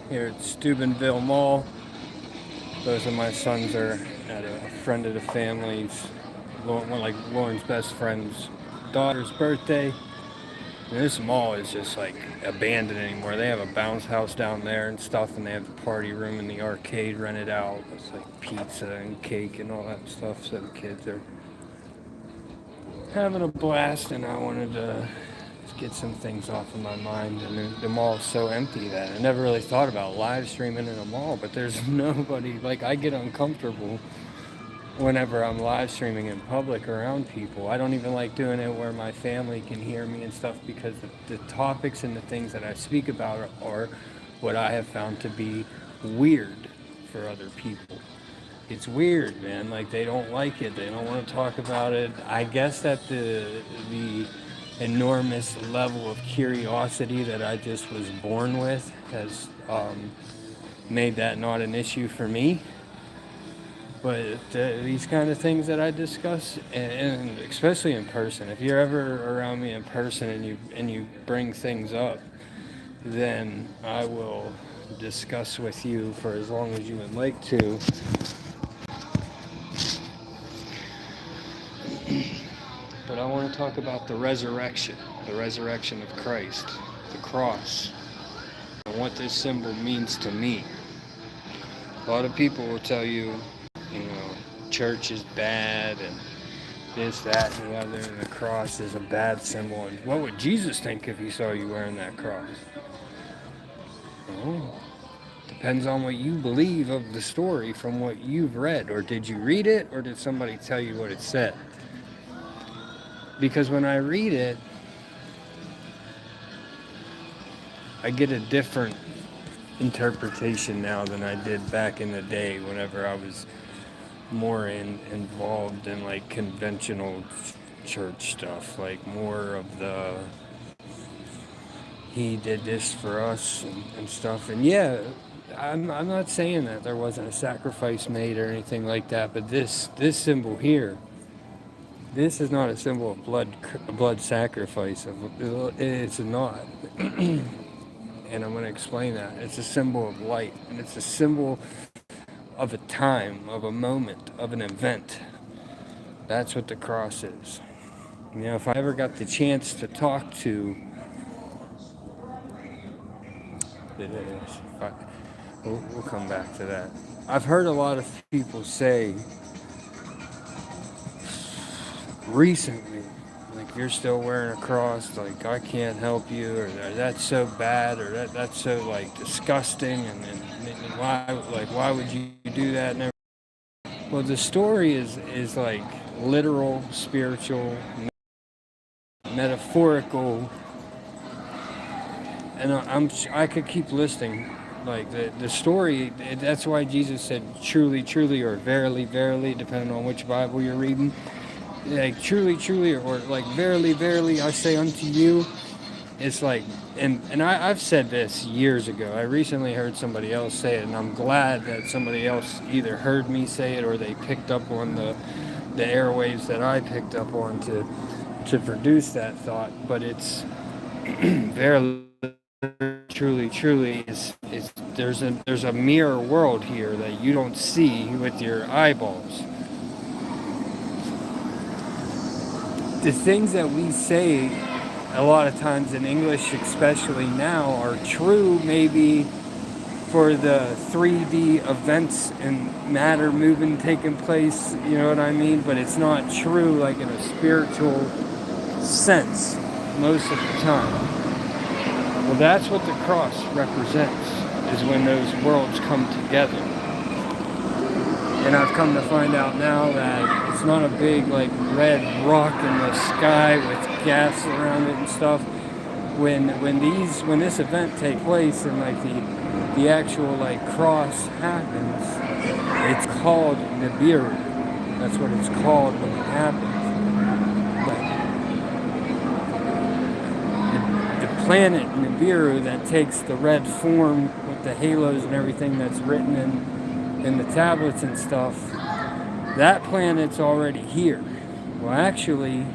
here at Steubenville Mall. Both of my sons are at a friend of the family's, like Lauren's best friend's daughter's birthday. And this mall is just like abandoned anymore. They have a bounce house down there and stuff, and they have the party room and the arcade rented out. It's like pizza and cake and all that stuff. So the kids are having a blast, and I wanted to get some things off of my mind. And the mall is so empty that I never really thought about live streaming in a mall, but there's nobody. Like, I get uncomfortable whenever I'm live streaming in public around people. I don't even like doing it where my family can hear me and stuff, because the topics and the things that I speak about are what I have found to be weird for other people. It's weird, man. Like, they don't like it. They don't want to talk about it. I guess that the enormous level of curiosity that I just was born with has made that not an issue for me. But these kind of things that I discuss, and especially in person, if you're ever around me in person and you bring things up, then I will discuss with you for as long as you would like to. But I want to talk about the resurrection of Christ, the cross, and what this symbol means to me. A lot of people will tell you, church is bad and this, that, and the other, and the cross is a bad symbol. And what would Jesus think if he saw you wearing that cross? Well, depends on what you believe of the story from what you've read. Or did you read it, or did somebody tell you what it said? Because when I read it, I get a different interpretation now than I did back in the day whenever I was more involved in like conventional church stuff, like more of the he did this for us and stuff. And yeah, I'm not saying that there wasn't a sacrifice made or anything like that, but this symbol here, this is not a symbol of blood sacrifice. It's not. And I'm going to explain that. It's a symbol of light, and it's a symbol of a time, of a moment, of an event. That's what the cross is. If I ever got the chance to talk to, we'll come back to that. I've heard a lot of people say recently, like, you're still wearing a cross, like, I can't help you, or that's so bad, or that's so like disgusting, and why would you do that? And well, the story is like literal, spiritual, metaphorical, and I could keep listing like the story. That's why Jesus said truly, truly, or verily, verily, depending on which Bible you're reading. Like truly, truly, or like verily, verily, I say unto you. It's like, and I've said this years ago. I recently heard somebody else say it, and I'm glad that somebody else either heard me say it or they picked up on the airwaves that I picked up on to produce that thought. But it's verily, truly, truly is there's a mirror world here that you don't see with your eyeballs. The things that we say a lot of times in English, especially now, are true maybe for the 3D events and matter moving taking place, you know what I mean? But it's not true like in a spiritual sense most of the time. Well, that's what the cross represents, is when those worlds come together. And I've come to find out now that it's not a big like red rock in the sky with gas around it and stuff. When this event takes place and like the actual like cross happens, it's called Nibiru. That's what it's called when it happens. The planet Nibiru that takes the red form with the halos and everything that's written in the tablets and stuff, that planet's already here. Well, actually,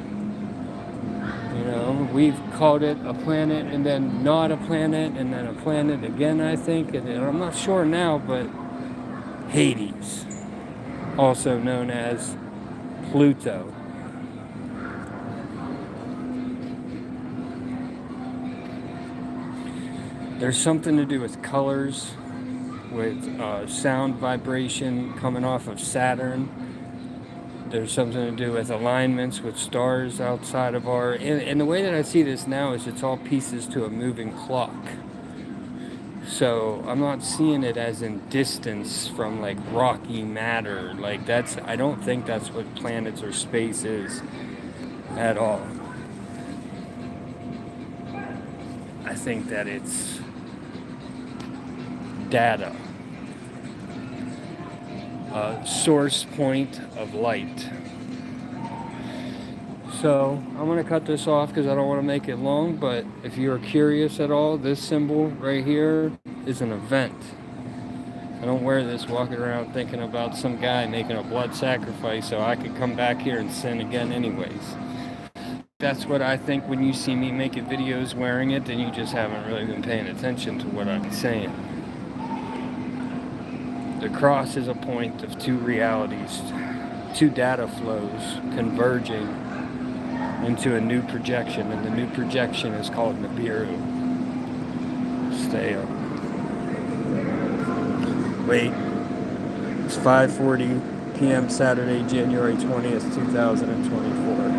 we've called it a planet and then not a planet and then a planet again, I think. And I'm not sure now, but Hades, also known as Pluto. There's something to do with colors, with sound vibration coming off of Saturn. There's something to do with alignments with stars outside of our... And the way that I see this now is it's all pieces to a moving clock. So I'm not seeing it as in distance from like rocky matter. Like that's... I don't think that's what planets or space is at all. I think that it's data. A source point of light. So I'm going to cut this off because I don't want to make it long, but if you're curious at all, this symbol right here is an event. I don't wear this walking around thinking about some guy making a blood sacrifice so I could come back here and sin again anyways. That's what I think when you see me making videos wearing it, then you just haven't really been paying attention to what I'm saying. The cross is a point of two realities, two data flows converging into a new projection, and the new projection is called Nibiru. Stay up. Wait. It's 5:40 p.m. Saturday, January 20th, 2024.